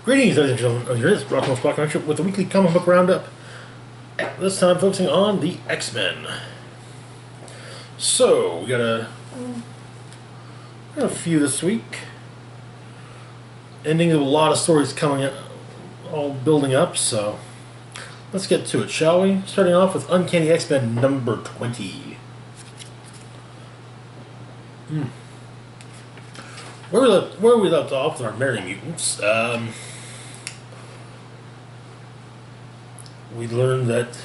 Greetings, ladies and gentlemen. Here is Rockman's Block Connection with a weekly comic book roundup. This time focusing on the X-Men. So, we got a few this week. Ending of a lot of stories coming in, all building up, so let's get to it, shall we? Starting off with Uncanny X-Men number 20. Where we left off with our Merry Mutants, we learned that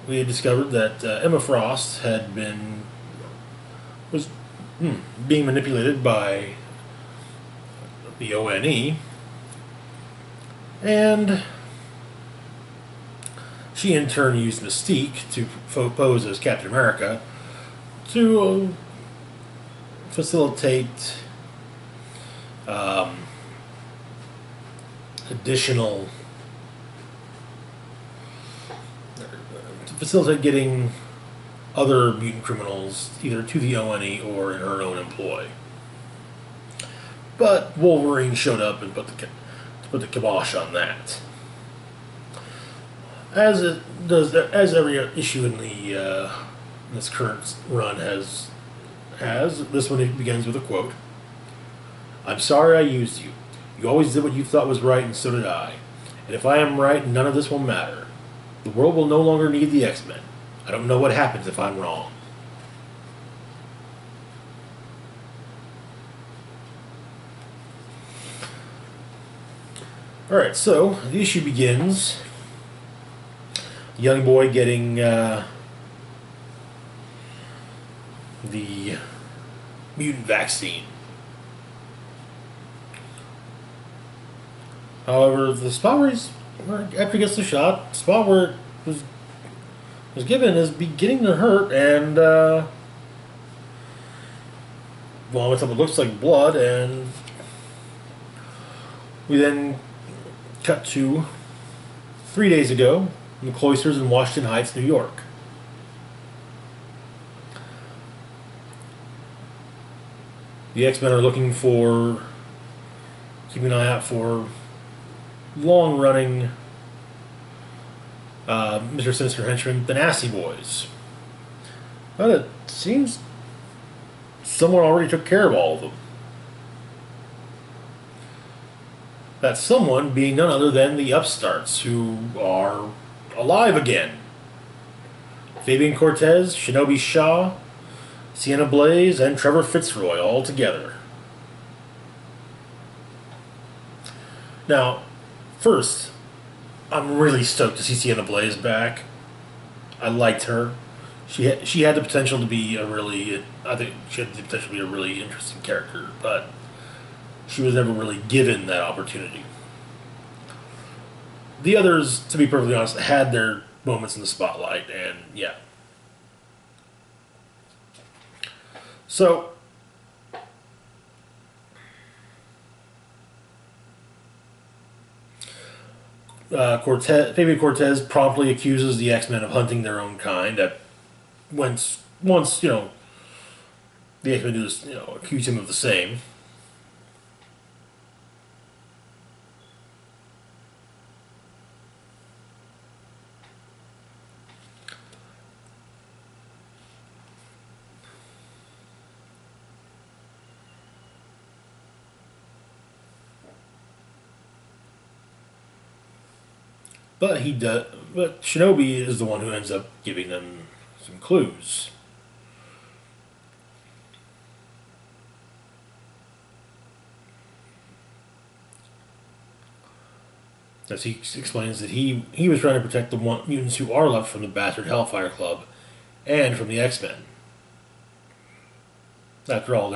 we had discovered that Emma Frost was being manipulated by the ONE, and she in turn used Mystique to pose as Captain America to facilitate additional to facilitate getting other mutant criminals either to the ONE or in her own employ. But Wolverine showed up and put the kibosh on that. As it does, as every issue in the this current run has, this one begins with a quote. "I'm sorry I used you. You always did what you thought was right, and so did I. And if I am right, none of this will matter. The world will no longer need the X-Men. I don't know what happens if I'm wrong." Alright, so the issue begins. The young boy getting the mutant vaccine. However, the spot after he gets the shot, the spot where it was given is beginning to hurt, and vomits up what looks like blood, and we then cut to 3 days ago in the cloisters in Washington Heights, New York. The X-Men are keeping an eye out for long-running Mr. Sinister henchmen, the Nasty Boys. But it seems someone already took care of all of them. That someone being none other than the Upstarts, who are alive again. Fabian Cortez, Shinobi Shaw, Sienna Blaze, and Trevor Fitzroy all together. Now, first, I'm really stoked to see Sienna Blaze back. I liked her. She had the potential to be I think she had the potential to be a really interesting character, but she was never really given that opportunity. The others, to be perfectly honest, had their moments in the spotlight, and yeah. So, Fabian Cortez promptly accuses the X-Men of hunting their own kind. That once the X-Men do this, accuse him of the same. But Shinobi is the one who ends up giving them some clues. As he explains that he was trying to protect the mutants who are left from the bastard Hellfire Club and from the X-Men. After all,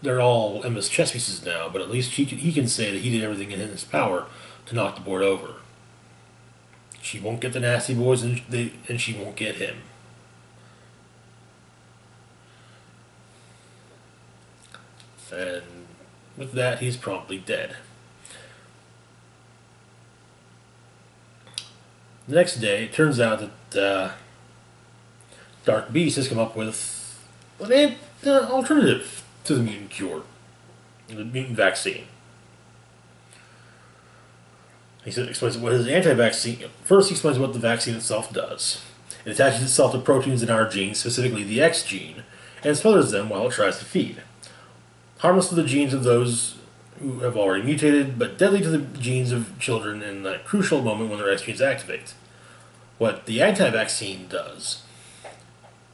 they're all Emma's chess pieces now, but at least he can say that he did everything in his power to knock the board over. She won't get the Nasty Boys, and she won't get him. And with that, he's promptly dead. The next day, it turns out that Dark Beast has come up with an alternative to the mutant cure. the mutant vaccine. Explains what his anti-vaccine. First, he explains what the vaccine itself does. It attaches itself to proteins in our genes, specifically the X gene, and smothers them while it tries to feed. Harmless to the genes of those who have already mutated, but deadly to the genes of children in that crucial moment when their X genes activate. What the anti-vaccine does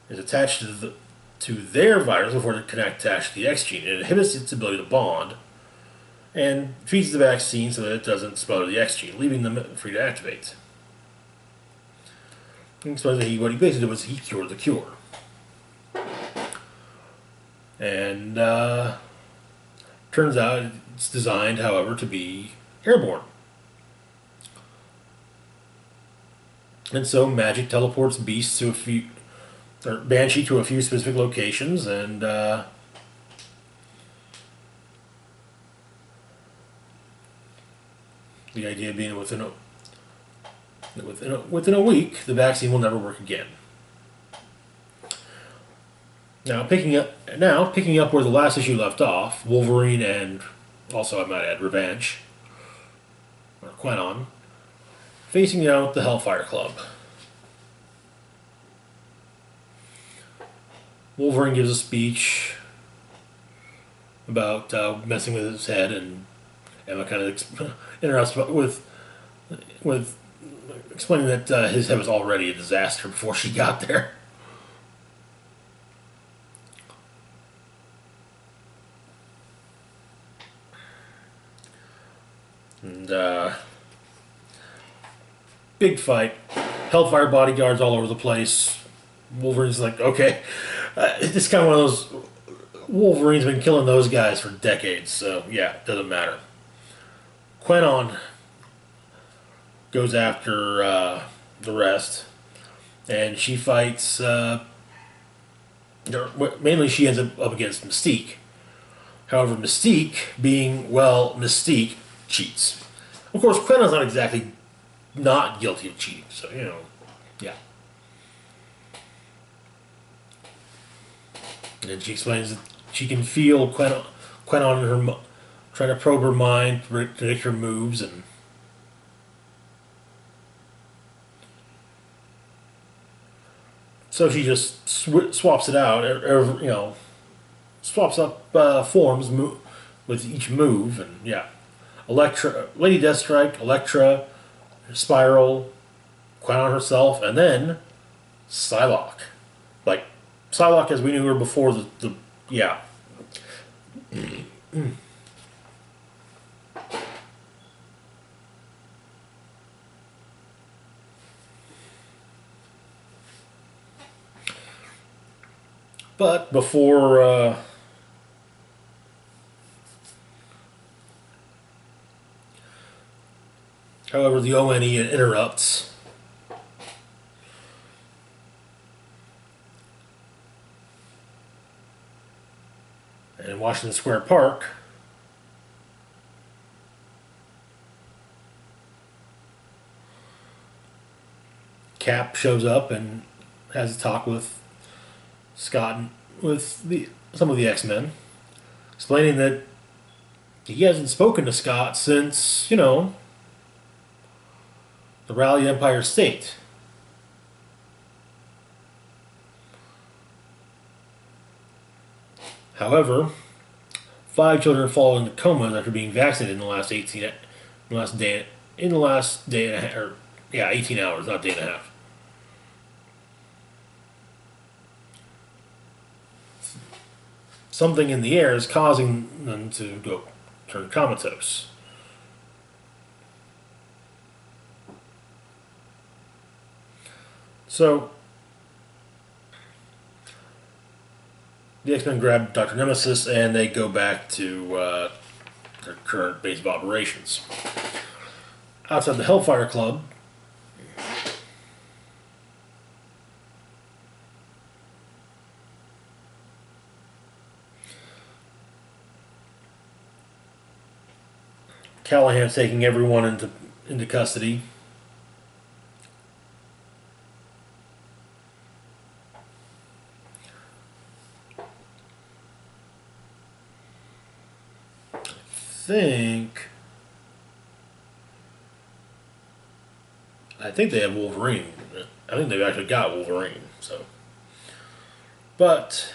is attach to their virus before it can attach to the X gene. It inhibits its ability to bond and feeds the vaccine so that it doesn't smother the X gene, leaving them free to activate. And so what he basically did was he cured the cure. And turns out it's designed, however, to be airborne. And so magic teleports Beast to a few, or Banshee to a few specific locations, and the idea being within a week, the vaccine will never work again. Now picking up where the last issue left off, Wolverine and also I might add Revenge, or Quenon, facing down with the Hellfire Club. Wolverine gives a speech about messing with his head, and Emma kind of interrupts with explaining that his head was already a disaster before she got there. And big fight. Hellfire bodyguards all over the place. Wolverine's like, okay. It's kind of one of those. Wolverine's been killing those guys for decades, so yeah, it doesn't matter. Quenon goes after the rest, and she fights. Mainly, she ends up against Mystique. However, Mystique, being, well, Mystique, cheats. Of course, Quenon's not exactly not guilty of cheating, so, yeah. And then she explains that she can feel Quenon in her, trying to probe her mind, predict her moves, and so she just swaps it out, swaps up forms with each move, and yeah. Lady Deathstrike, Elektra, Spiral, Quenon herself, and then Psylocke. Like, Psylocke as we knew her before yeah. But before however, the ONE interrupts. And in Washington Square Park, Cap shows up and has a talk with Scott and with some of the X-Men, explaining that he hasn't spoken to Scott since, the Rally Empire State. However, 5 children fall into comas after being vaccinated in the last 18 hours, not day and a half. Something in the air is causing them to turn comatose. So, the X-Men grab Dr. Nemesis and they go back to their current base of operations. Outside the Hellfire Club, Callahan's taking everyone into custody. think they have Wolverine. I think they've actually got Wolverine. So, but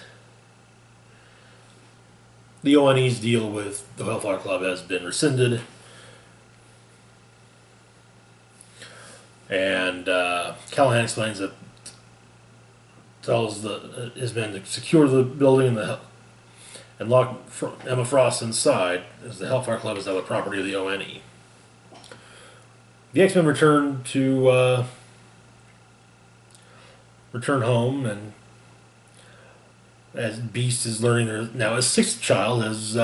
the ONE's deal with the Hellfire Club has been rescinded, and Callahan explains that tells his men to secure the building and lock Emma Frost inside, as the Hellfire Club is now the property of the ONE. The X-Men return home, and as Beast is learning now his sixth child has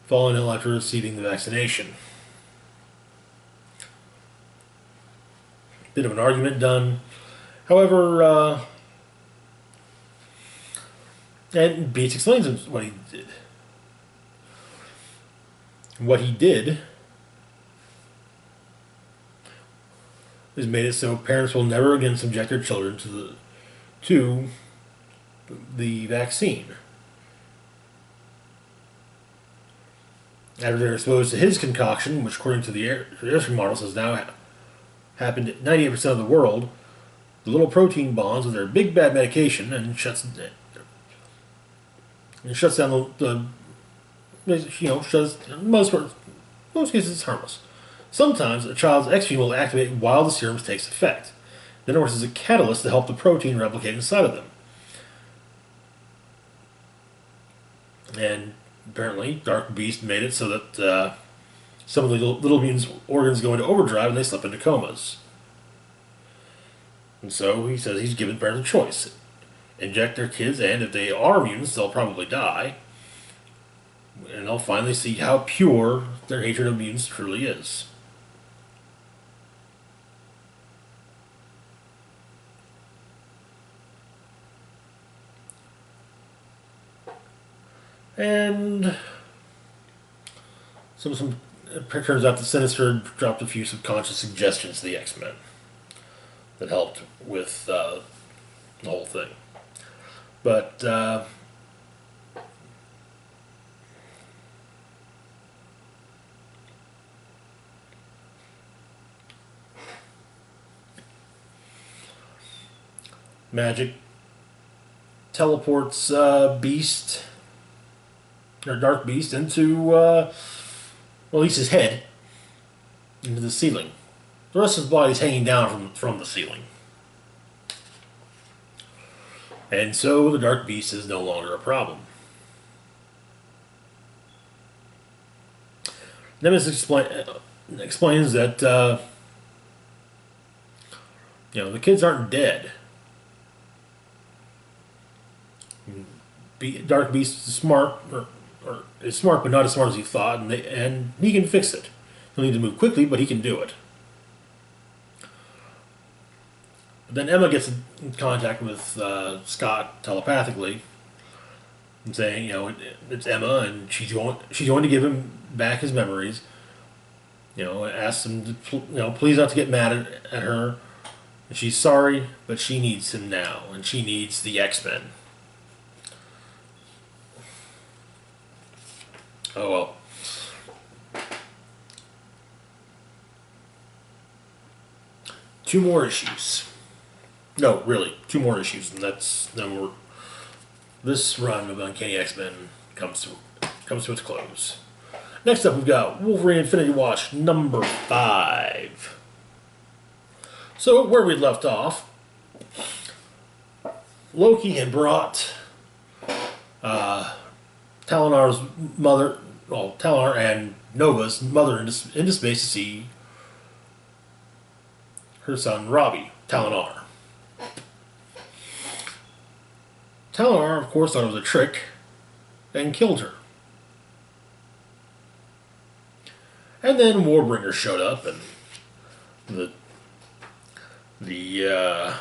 fallen ill after receiving the vaccination. Bit of an argument done. However, and Beast explains what he did. What he did is made it so parents will never again subject their children to the vaccine. After they're exposed to his concoction, which according to the Airstream models has now happened at 98% of the world, the little protein bonds with their big bad medication and shuts down in most cases it's harmless. Sometimes a child's X gene will activate while the serum takes effect. Then it works as a catalyst to help the protein replicate inside of them. And apparently, Dark Beast made it so that some of the little mutants' organs go into overdrive and they slip into comas. And so he says he's given parents a choice. Inject their kids, and if they are mutants, they'll probably die. And they'll finally see how pure their hatred of mutants truly is. And it turns out that Sinister dropped a few subconscious suggestions to the X-Men that helped with the whole thing. But Magic teleports Beast, or Dark Beast, into, at least his head, into the ceiling. The rest of his body's hanging down from the ceiling. And so the Dark Beast is no longer a problem. Nemesis explains that, the kids aren't dead. Dark Beast is smart, or is smart, but not as smart as he thought, and he can fix it. He'll need to move quickly, but he can do it. But then Emma gets in contact with Scott telepathically, and saying, it's Emma, and she's going to give him back his memories. Asks him to, please not to get mad at her. And she's sorry, but she needs him now, and she needs the X-Men. Oh well. Two more issues. No, really, two more issues, and this run of Uncanny X-Men comes to its close. Next up, we've got Wolverine Infinity Watch number 5. So where we left off, Loki had brought Talonar's mother, Talonar and Nova's mother into space to see her son Robbie, Talonar. Talonar, of course, thought it was a trick and killed her. And then Warbringer showed up, and the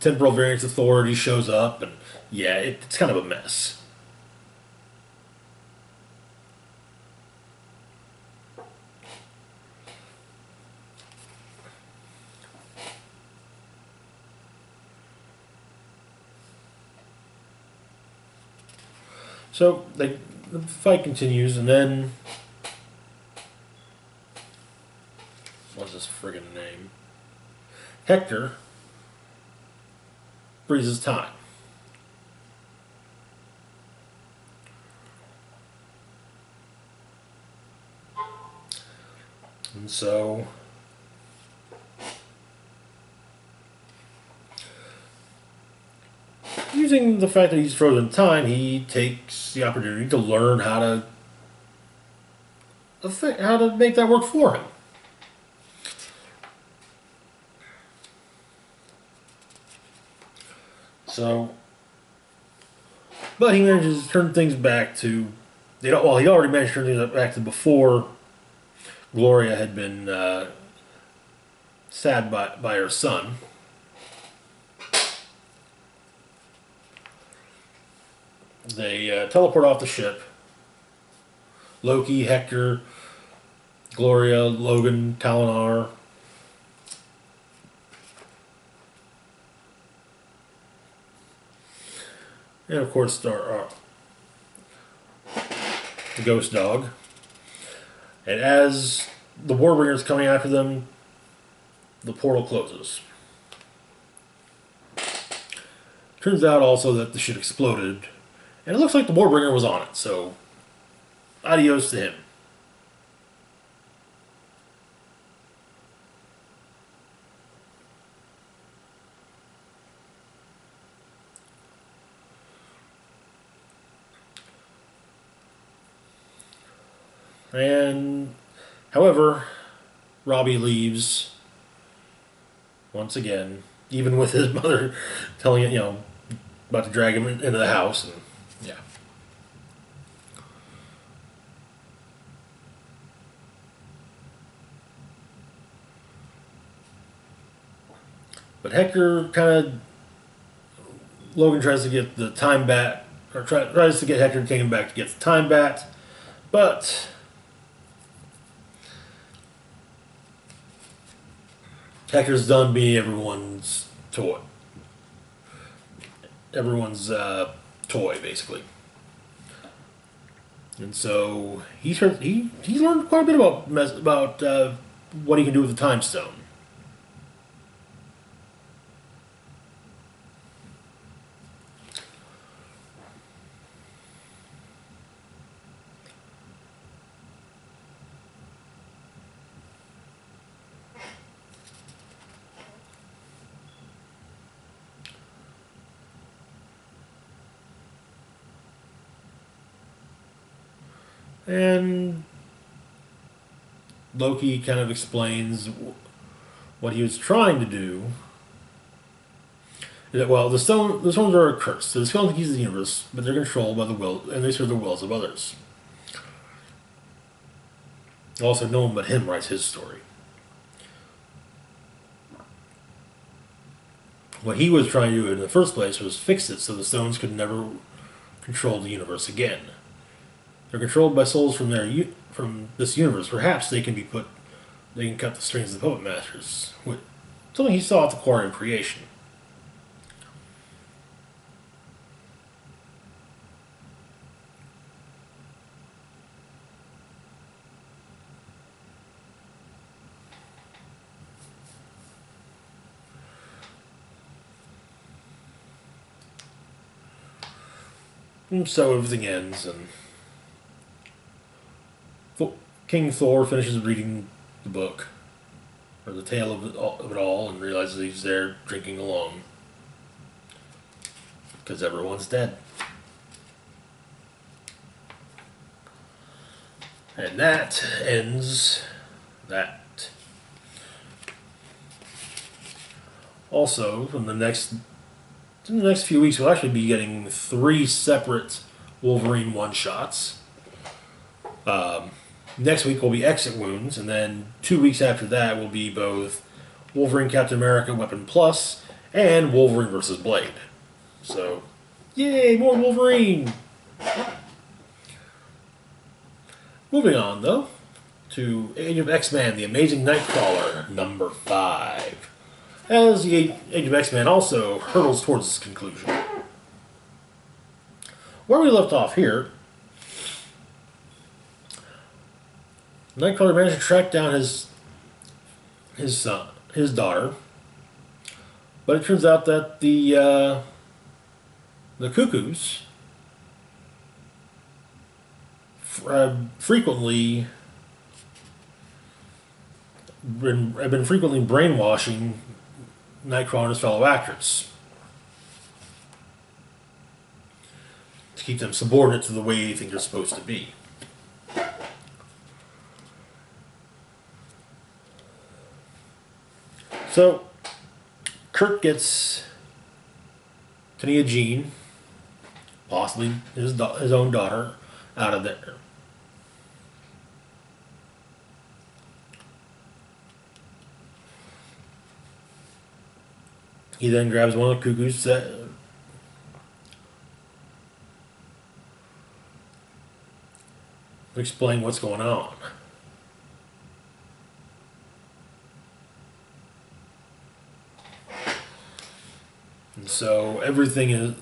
Temporal Variance Authority shows up, and yeah, it's kind of a mess. So the fight continues, and then what's his friggin' name? Hector freezes time. And so using the fact that he's frozen time, he takes the opportunity to learn how to make that work for him. So, but he manages to turn things back to, well, he already managed to turn things back to before Gloria had been stabbed by her son. They teleport off the ship. Loki, Hector, Gloria, Logan, Talinar. And of course, the ghost dog. And as the Warbringer is coming after them, the portal closes. Turns out also that the ship exploded, and it looks like the Warbringer was on it, so adios to him. And, however, Robbie leaves once again, even with his mother telling it, about to drag him into the house. And, yeah. But Hector Logan tries to get the time bat, or tries to get Hector to take him back to get the time bat, but Hector's done being everyone's toy. Everyone's toy, basically. And so he's learned quite a bit about what he can do with the Time Stone. And Loki kind of explains what he was trying to do. That, well, the stones are a curse. They're the skeleton keys of the universe, but they're controlled by the will, and they serve the wills of others. Also, no one but him writes his story. What he was trying to do in the first place was fix it so the stones could never control the universe again. They're controlled by souls from this universe. Perhaps they can cut the strings of the puppet masters. Something he saw at the Quarian creation. And so everything ends, and King Thor finishes reading the book, or the tale of it all, and realizes he's there drinking alone. Because everyone's dead. And that ends that. Also, in the next few weeks, we'll actually be getting 3 separate Wolverine one-shots. Next week will be Exit Wounds, and then 2 weeks after that will be both Wolverine Captain America Weapon Plus and Wolverine vs. Blade. So, yay, more Wolverine! Moving on, though, to Age of X-Men, The Amazing Nightcrawler, number 5. As the Age of X-Men also hurtles towards its conclusion. where we left off here, Nightcrawler managed to track down his son, his daughter, but it turns out that the Cuckoos frequently have been frequently brainwashing Nightcrawler and his fellow actors to keep them subordinate to the way they think they're supposed to be. So, Kirk gets Tania Jean, possibly his own daughter, out of there. He then grabs one of the Cuckoos to explain what's going on. And so everything is...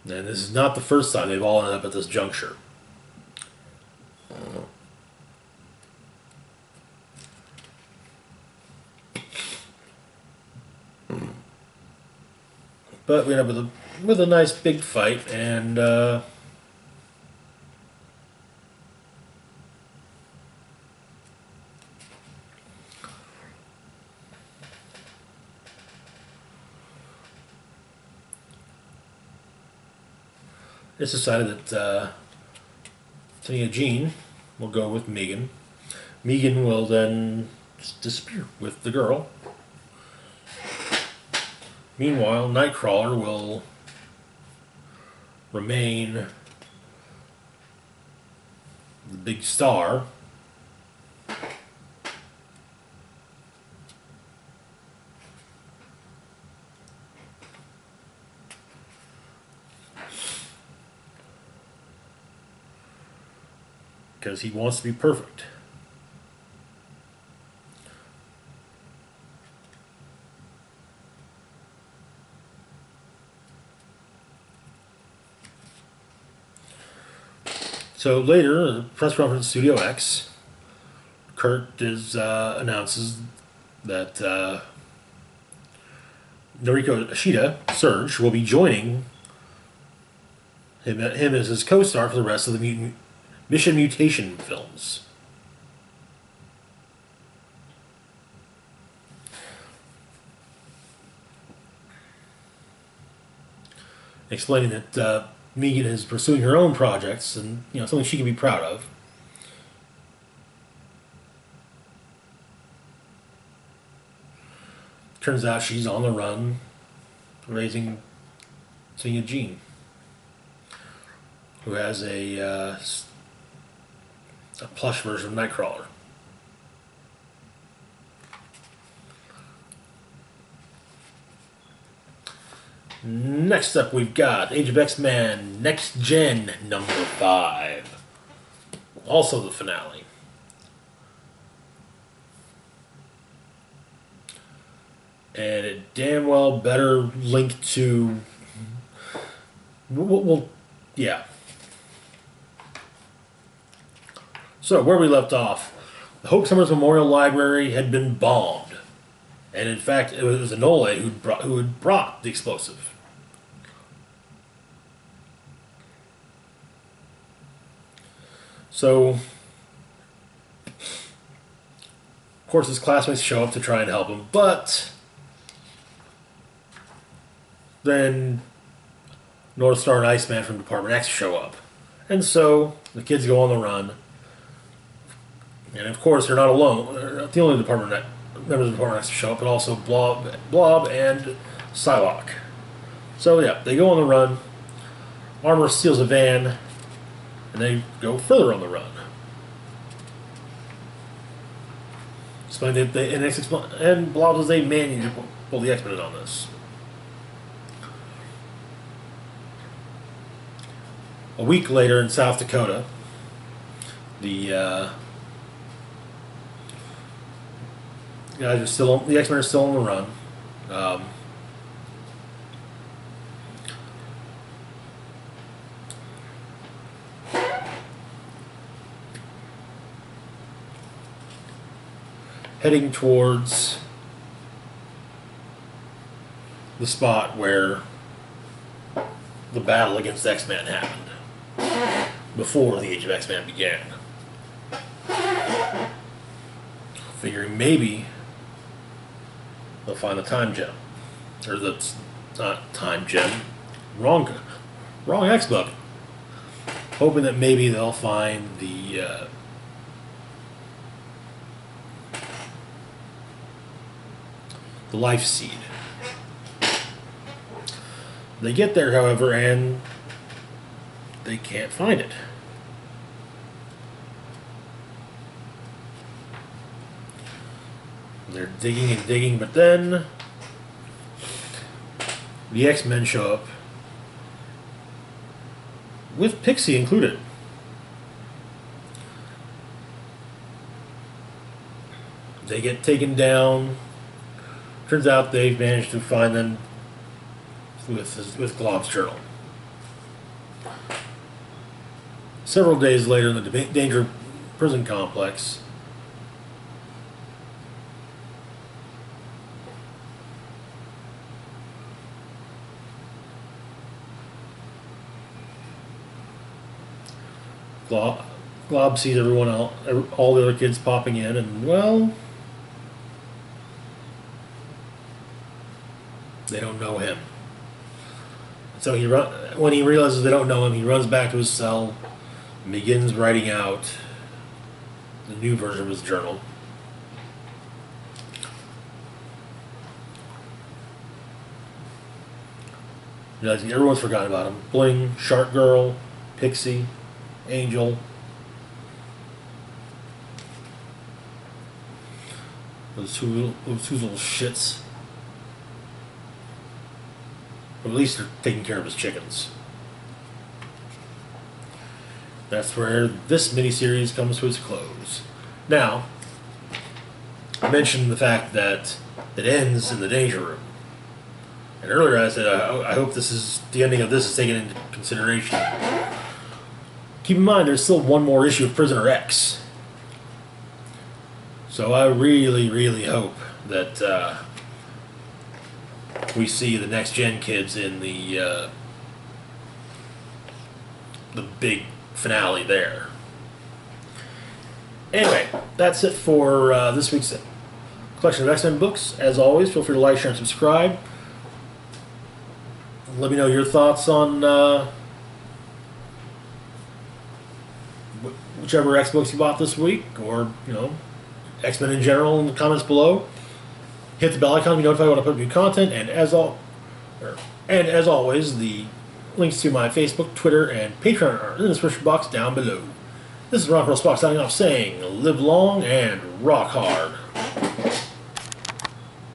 And this is not the first time they've all ended up at this juncture. But we end up with a nice big fight, and it's decided that Tania Jean will go with Megan. Megan will then just disappear with the girl. Meanwhile, Nightcrawler will remain the big star. Because he wants to be perfect. So later, at the press conference at Studio X, Kurt announces that Noriko Ashita, Surge, will be joining him as his co-star for the rest of the Mission Mutation films. Explaining that Megan is pursuing her own projects and something she can be proud of. Turns out she's on the run, raising Tania Jean, who has a plush version of Nightcrawler. Next up, we've got Age of X-Men Next Gen number 5. Also the finale. And it damn well better link to... Well, yeah. So, where we left off, the Hope Summers Memorial Library had been bombed. And in fact, it was Enole who had brought the explosive. So, of course, his classmates show up to try and help him, but then North Star and Iceman from Department X show up. And so, the kids go on the run. And of course, they're not alone. They're not the only members of the Department X to show up, but also Blob and Psylocke. So yeah, they go on the run. Armor steals a van, and they go further on the run. Explain that and Blob says they need to pull the X-Men in on this. A week later in South Dakota, the guys are still the X-Men are still on the run. Um, heading towards the spot where the battle against X-Men happened, before the Age of X-Men began. Figuring maybe they'll find the time gem. Or that's not time gem. Wrong X-Bug. Hoping that maybe they'll find the life seed. They get there, however, and they can't find it. They're digging and digging, but then the X-Men show up, with Pixie included. They get taken down. Turns out they've managed to find them with Glob's journal. Several days later in the Danger prison complex, Glob sees everyone else, all the other kids popping in, and well, they don't know him. So when he realizes they don't know him, he runs back to his cell and begins writing out the new version of his journal. Realizing everyone's forgotten about him. Bling, Shark Girl, Pixie, Angel. Those two little shits. Or at least they're taking care of his chickens. That's where this miniseries comes to its close. Now, I mentioned the fact that it ends in the Danger Room. And earlier I said I hope the ending of this is taken into consideration. Keep in mind, there's still one more issue of Prisoner X. So I really, really hope that we see the next gen kids in the big finale there. Anyway, that's it for this week's collection of X-Men books. As always, feel free to like, share, and subscribe. Let me know your thoughts on whichever X books you bought this week, or X-Men in general in the comments below. Hit the bell icon to be notified when I put new content, and as always, the links to my Facebook, Twitter, and Patreon are in the description box down below. This is Rock Roll Spock signing off, saying live long and rock hard.